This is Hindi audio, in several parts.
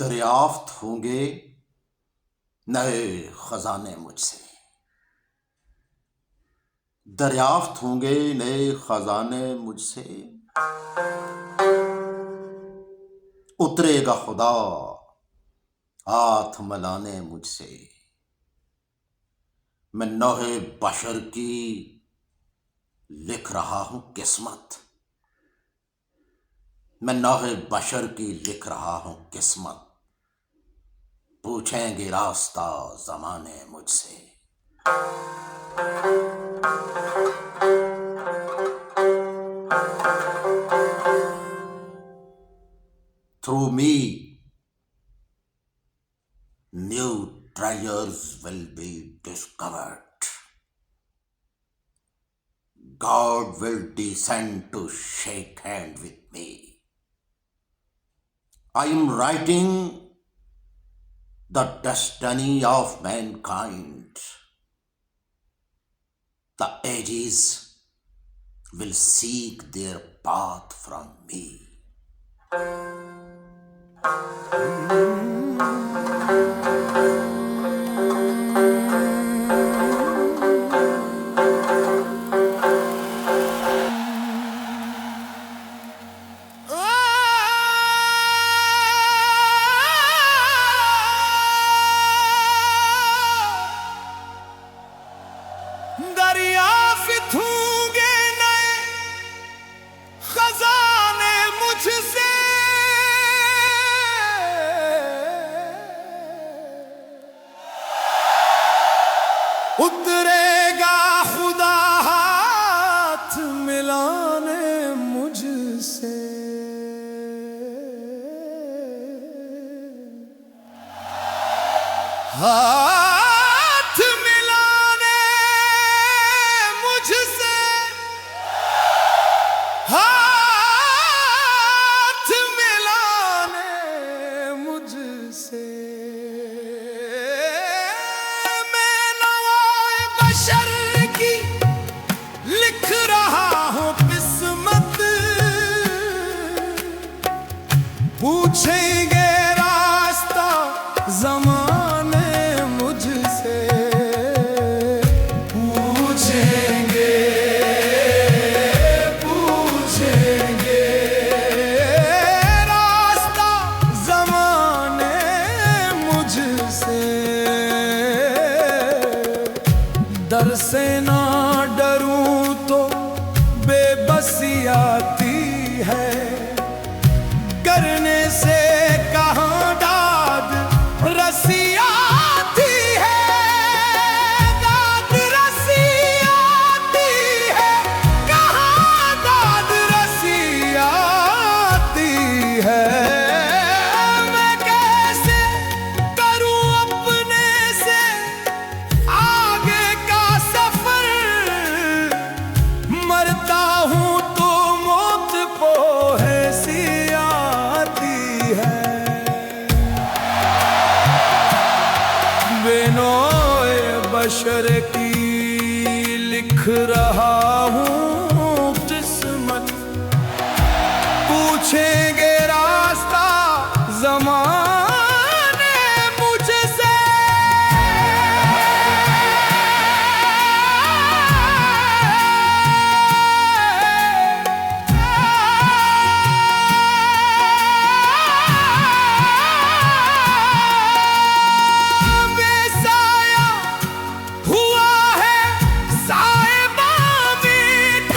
दरियाफ्त होंगे नए खजाने मुझसे, दरियाफ्त होंगे नए खजाने मुझसे। उतरेगा खुदा हाथ मिलाने मुझसे। मैं नौहे बशर की लिख रहा हूं किस्मत, मैं नौहे बशर की लिख रहा हूं किस्मत। पूछेंगे रास्ता ज़माने मुझसे। Through me, new treasures will be discovered. God will descend to shake hand with me. I am writing the destiny of mankind. The ages will seek their path from me. दरियाफ्त होंगे नए खजाने मुझसे। उतरेगा खुदा हाथ मिलाने मुझसे। हाथ मिलाने मुझसे, हाथ मिलाने मुझसे। मैं नवाए बशर की लिख रहा हूं किस्मत। पूछेंगे रास्ता ज़माने मुझसे। पूछेंगे पूछेंगे रास्ता ज़माने मुझसे। डर से ना डरूं तो बेबसी आती है। करने से कहाँ दाद रसी आती है। दाद रसी आती है, कहाँ दाद रसी आती है। मैं कैसे करूं अपने से आगे का सफर। मरता हूं तो मौत को ऐसी आती है। बेनोए बशर की लिख रहा हूं किस्मत। पूछेंगे रास्ता ज़माने मुझसे। बेसाया हुआ है साहिबा मीठा।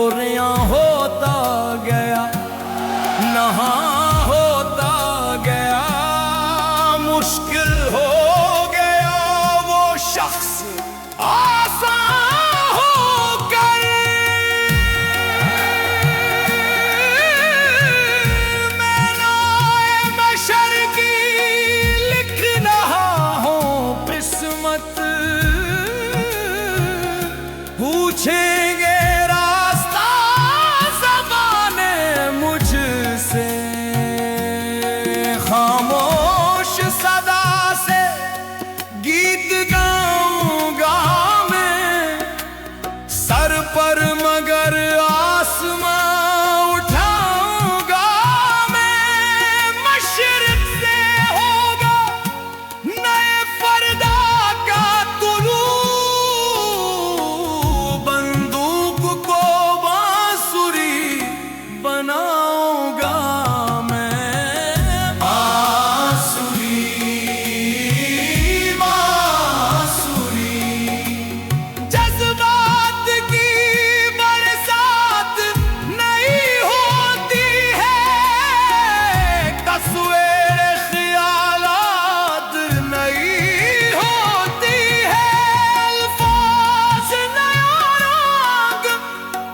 गोरियां होता गया, नहा होता गया, मुश्किल हो गया वो शख्स आसान होकर। मैं नाए बशर की लिख रहा हूँ किस्मत, पूछेंगे रास्ता ज़माने मुझसे। खामोश सदा से गीत गाऊंगा मैं, सर पर मगर आसमां उठाऊंगा मैं। मशरिक़ से होगा नए फरदा का तुलू, बंदूक को बांसुरी बनाऊंगा मैं। बांसुरी बांसुरी, जज्बात की बरसात नहीं होती है, तस्वीर ख्यालात नहीं होती है। अल्फाज नया रंग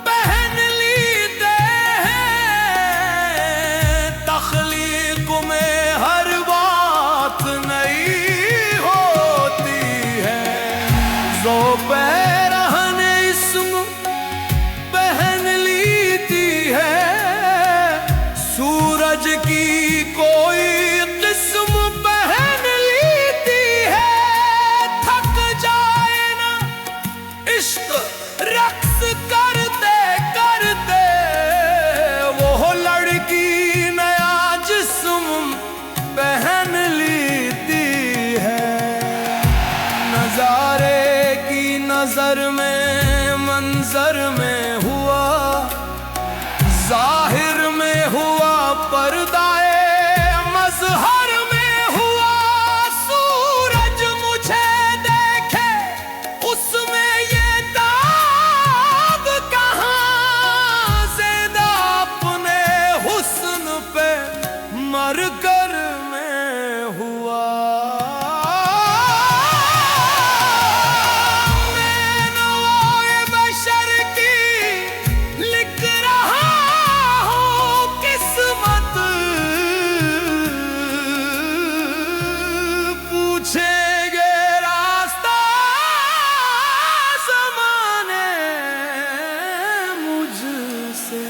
पहन लेते हैं, तख्लीक में हर बात नहीं होती है। ज़ोबे रहने इस्म पहन लेती है, सूरज की कोई किस्म पहन लेती है। थक जाए ना इश्क रक्स करते करते, वो लड़की नया जिस्म पहन लेती है। नजारे की नजर में मंजर में हुआ, जाहिर में हुआ पर्दाए मजहर में हुआ। सूरज मुझे देखे उसमें ये दाग कहाँ, ज़िंदा अपने हुस्न पे मर कर में हुआ। मैं नवाए बशर की लिख रहा हूँ किस्मत, पूछेंगे रास्ता ज़माने मुझसे।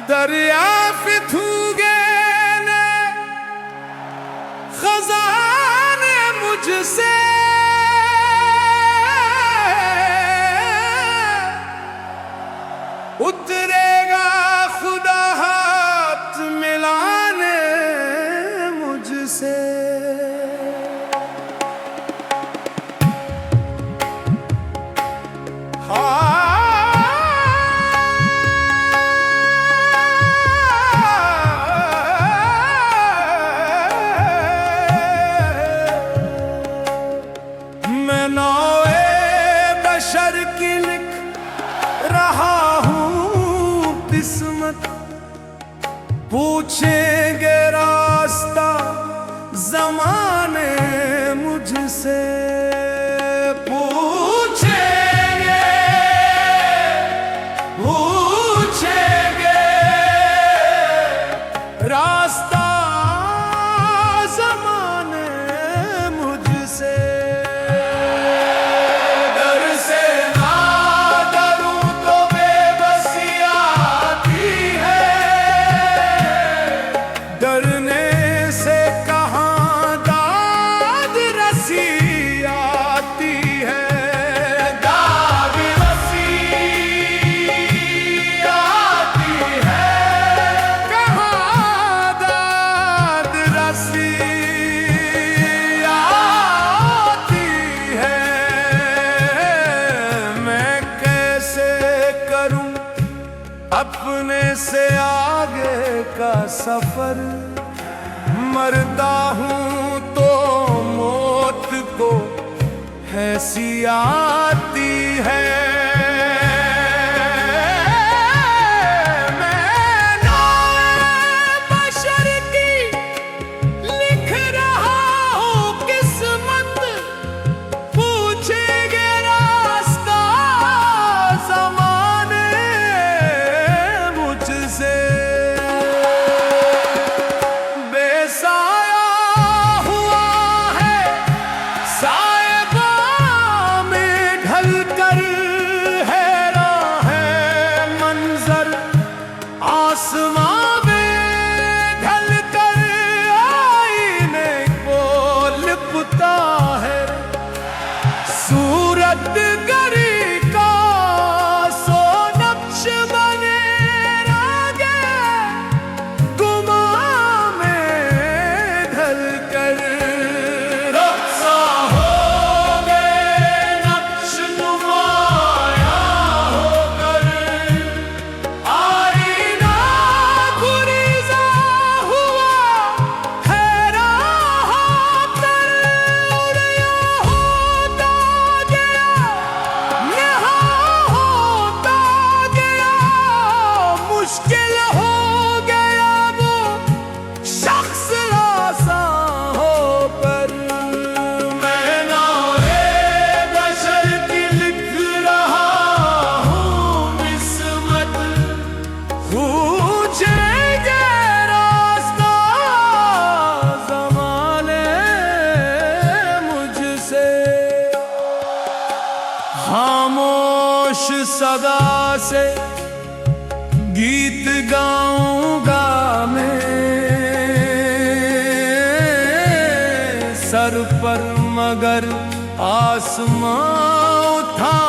दरियाफ़त हुए ने खजाने मुझसे, उतरेगा खुदा हाथ मिलाने मुझसे। मुझसे। मैं नौए बशर की लिख रहा हूँ किस्मत, पूछेंगे रास्ता जमाने मुझसे। पूछेंगे रास्ता जमाने मुझसे। डर से ना डरूं तो बेबसी आती है, डरने से कहाँ दाद रसी आती है। दाद रसी आती है, कहाँ दाद रसी आती है। मैं कैसे करूं अपने से आगे का सफर, मरता हूँ तो मौत को ऐसी आती है। मैं नौए बशर की लिख रहा हूँ किस्मत, पूछेंगे रास्ता जमाने मुझसे। बेसाया हुआ है साहिबा में ढलकर, हैरान है मंजर आसमां में ढलकर। आईने को लिपटा है सूरत गरी का सो नक्श बने रागे गुमां में ढलकर। रक्सा हो गए नक्श नुमाया होकर, आईना गुरीजा हुआ हैरान होकर। उड़िया होता गया, यहाँ होता गया, मुश्किल हो गया वो शख्स आसान हो पर। मैं नौए बशर की लिख रहा हूँ किस्मत, पूछेंगे रास्ता जमाने मुझसे। खामोश सदा से गीत गाऊंगा मैं, सर पर मगर आसमां उठा